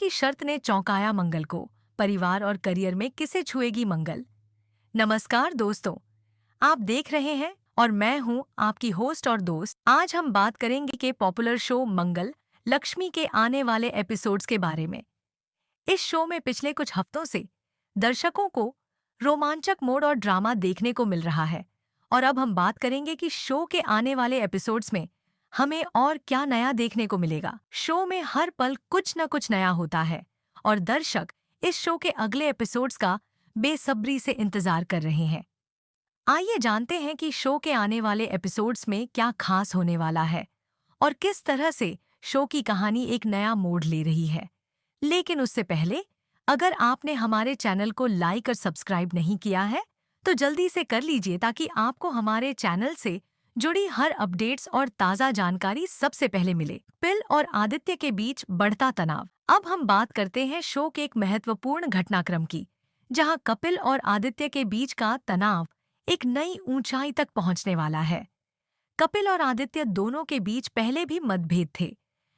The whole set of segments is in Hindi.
की शर्त ने चौंकाया मंगल को। परिवार और करियर में किसे छुएगी मंगल? नमस्कार दोस्तों, आप देख रहे हैं और मैं हूं आपकी होस्ट और दोस्त। आज हम बात करेंगे कि पॉपुलर शो मंगल लक्ष्मी के आने वाले एपिसोड्स के बारे में। इस शो में पिछले कुछ हफ्तों से दर्शकों को रोमांचक मोड़ और ड्रामा देखने को मिल रहा है, और अब हम बात करेंगे कि शो के आने वाले एपिसोड्स में हमें और क्या नया देखने को मिलेगा। शो में हर पल कुछ न कुछ नया होता है और दर्शक इस शो के अगले एपिसोड्स का बेसब्री से इंतजार कर रहे हैं। आइए जानते हैं कि शो के आने वाले एपिसोड्स में क्या खास होने वाला है और किस तरह से शो की कहानी एक नया मोड़ ले रही है। लेकिन उससे पहले, अगर आपने हमारे चैनल को लाइक और सब्सक्राइब नहीं किया है, तो जल्दी से कर लीजिए ताकि आपको हमारे चैनल से जुड़ी हर अपडेट्स और ताज़ा जानकारी सबसे पहले मिले। कपिल और आदित्य के बीच बढ़ता तनाव। अब हम बात करते हैं शो के एक महत्वपूर्ण घटनाक्रम की, जहां कपिल और आदित्य के बीच का तनाव एक नई ऊंचाई तक पहुंचने वाला है। कपिल और आदित्य दोनों के बीच पहले भी मतभेद थे,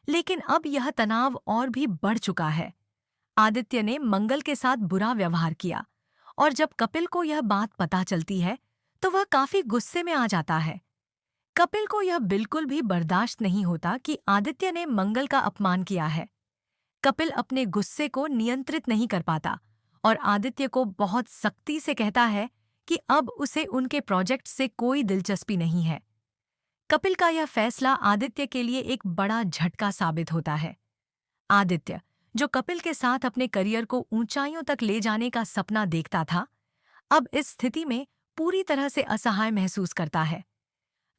लेकिन अब यह तनाव और भी बढ़ चुका है। आदित्य ने मंगल के साथ बुरा व्यवहार किया, और जब कपिल को यह बात पता चलती है तो वह काफी गुस्से में आ जाता है। कपिल को यह बिल्कुल भी बर्दाश्त नहीं होता कि आदित्य ने मंगल का अपमान किया है। कपिल अपने गुस्से को नियंत्रित नहीं कर पाता और आदित्य को बहुत सख्ती से कहता है कि अब उसे उनके प्रोजेक्ट से कोई दिलचस्पी नहीं है। कपिल का यह फैसला आदित्य के लिए एक बड़ा झटका साबित होता है। आदित्य, जो कपिल के साथ अपने करियर को ऊंचाइयों तक ले जाने का सपना देखता था, अब इस स्थिति में पूरी तरह से असहाय महसूस करता है।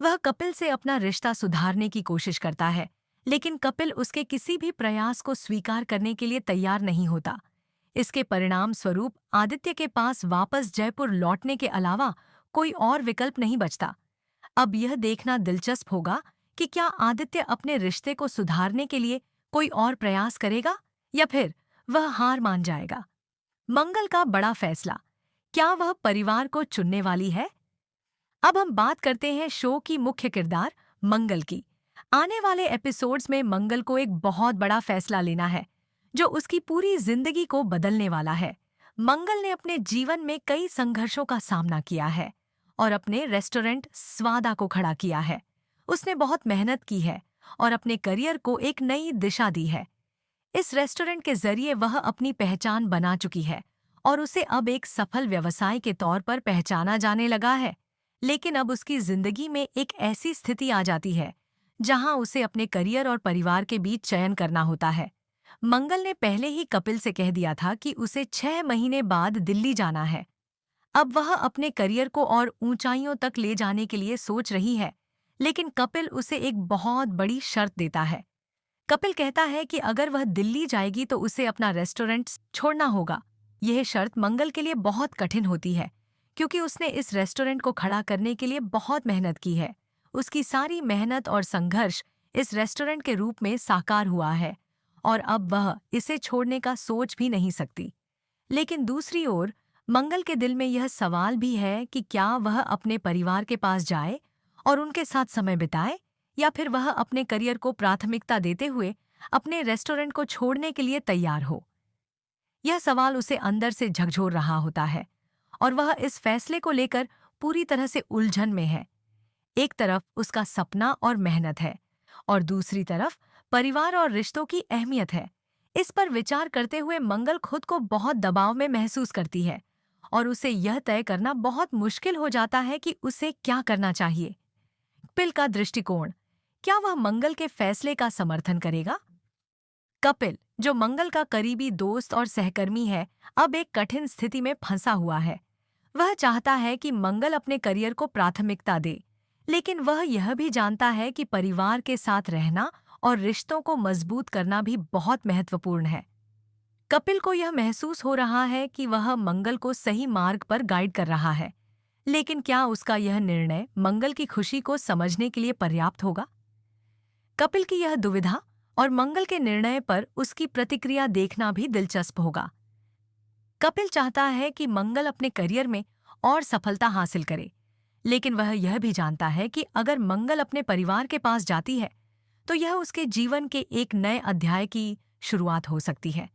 वह कपिल से अपना रिश्ता सुधारने की कोशिश करता है, लेकिन कपिल उसके किसी भी प्रयास को स्वीकार करने के लिए तैयार नहीं होता। इसके परिणाम स्वरूप आदित्य के पास वापस जयपुर लौटने के अलावा कोई और विकल्प नहीं बचता। अब यह देखना दिलचस्प होगा कि क्या आदित्य अपने रिश्ते को सुधारने के लिए कोई और प्रयास करेगा या फिर वह हार मान जाएगा। मंगल का बड़ा फैसला, क्या वह परिवार को चुनने वाली है? अब हम बात करते हैं शो की मुख्य किरदार मंगल की। आने वाले एपिसोड्स में मंगल को एक बहुत बड़ा फैसला लेना है, जो उसकी पूरी जिंदगी को बदलने वाला है। मंगल ने अपने जीवन में कई संघर्षों का सामना किया है और अपने रेस्टोरेंट स्वादा को खड़ा किया है। उसने बहुत मेहनत की है और अपने करियर को एक नई दिशा दी है। इस रेस्टोरेंट के जरिए वह अपनी पहचान बना चुकी है और उसे अब एक सफल व्यवसाय के तौर पर पहचाना जाने लगा है। लेकिन अब उसकी जिंदगी में एक ऐसी स्थिति आ जाती है जहां उसे अपने करियर और परिवार के बीच चयन करना होता है। मंगल ने पहले ही कपिल से कह दिया था कि उसे 6 महीने बाद दिल्ली जाना है। अब वह अपने करियर को और ऊंचाइयों तक ले जाने के लिए सोच रही है, लेकिन कपिल उसे एक बहुत बड़ी शर्त देता है। कपिल कहता है कि अगर वह दिल्ली जाएगी तो उसे अपना रेस्टोरेंट छोड़ना होगा। यह शर्त मंगल के लिए बहुत कठिन होती है, क्योंकि उसने इस रेस्टोरेंट को खड़ा करने के लिए बहुत मेहनत की है। उसकी सारी मेहनत और संघर्ष इस रेस्टोरेंट के रूप में साकार हुआ है, और अब वह इसे छोड़ने का सोच भी नहीं सकती। लेकिन दूसरी ओर मंगल के दिल में यह सवाल भी है कि क्या वह अपने परिवार के पास जाए और उनके साथ समय बिताए, या फिर वह अपने करियर को प्राथमिकता देते हुए अपने रेस्टोरेंट को छोड़ने के लिए तैयार हो। यह सवाल उसे अंदर से झकझोर रहा होता है और वह इस फैसले को लेकर पूरी तरह से उलझन में है। एक तरफ उसका सपना और मेहनत है, और दूसरी तरफ परिवार और रिश्तों की अहमियत है। इस पर विचार करते हुए मंगल खुद को बहुत दबाव में महसूस करती है और उसे यह तय करना बहुत मुश्किल हो जाता है कि उसे क्या करना चाहिए। कपिल का दृष्टिकोण, क्या वह मंगल के फैसले का समर्थन करेगा? कपिल, जो मंगल का करीबी दोस्त और सहकर्मी है, अब एक कठिन स्थिति में फंसा हुआ है। वह चाहता है कि मंगल अपने करियर को प्राथमिकता दे, लेकिन वह यह भी जानता है कि परिवार के साथ रहना और रिश्तों को मजबूत करना भी बहुत महत्वपूर्ण है। कपिल को यह महसूस हो रहा है कि वह मंगल को सही मार्ग पर गाइड कर रहा है, लेकिन क्या उसका यह निर्णय मंगल की खुशी को समझने के लिए पर्याप्त होगा? कपिल की यह दुविधा और मंगल के निर्णय पर उसकी प्रतिक्रिया देखना भी दिलचस्प होगा। कपिल चाहता है कि मंगल अपने करियर में और सफलता हासिल करे, लेकिन वह यह भी जानता है कि अगर मंगल अपने परिवार के पास जाती है तो यह उसके जीवन के एक नए अध्याय की शुरुआत हो सकती है।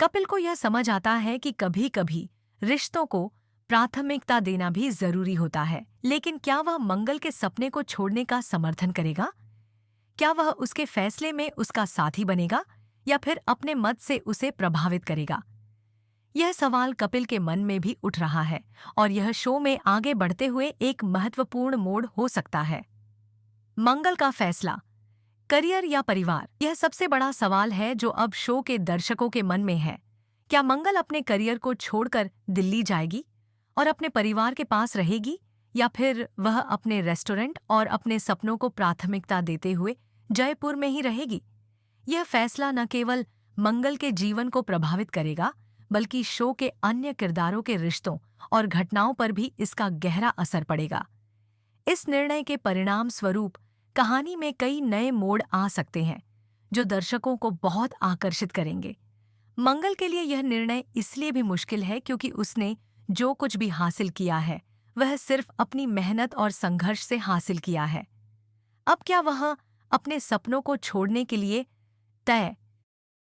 कपिल को यह समझ आता है कि कभी-कभी रिश्तों को प्राथमिकता देना भी जरूरी होता है। लेकिन क्या वह मंगल के सपने को छोड़ने का समर्थन करेगा? क्या वह उसके फैसले में उसका साथी बनेगा या फिर अपने मत से उसे प्रभावित करेगा? यह सवाल कपिल के मन में भी उठ रहा है और यह शो में आगे बढ़ते हुए एक महत्वपूर्ण मोड़ हो सकता है। मंगल का फैसला, करियर या परिवार, यह सबसे बड़ा सवाल है जो अब शो के दर्शकों के मन में है। क्या मंगल अपने करियर को छोड़कर दिल्ली जाएगी और अपने परिवार के पास रहेगी, या फिर वह अपने रेस्टोरेंट और अपने सपनों को प्राथमिकता देते हुए जयपुर में ही रहेगी? यह फैसला न केवल मंगल के जीवन को प्रभावित करेगा, बल्कि शो के अन्य किरदारों के रिश्तों और घटनाओं पर भी इसका गहरा असर पड़ेगा। इस निर्णय के परिणाम स्वरूप कहानी में कई नए मोड़ आ सकते हैं, जो दर्शकों को बहुत आकर्षित करेंगे। मंगल के लिए यह निर्णय इसलिए भी मुश्किल है क्योंकि उसने जो कुछ भी हासिल किया है, वह सिर्फ अपनी मेहनत और संघर्ष से हासिल किया है। अब क्या वह अपने सपनों को छोड़ने के लिए तय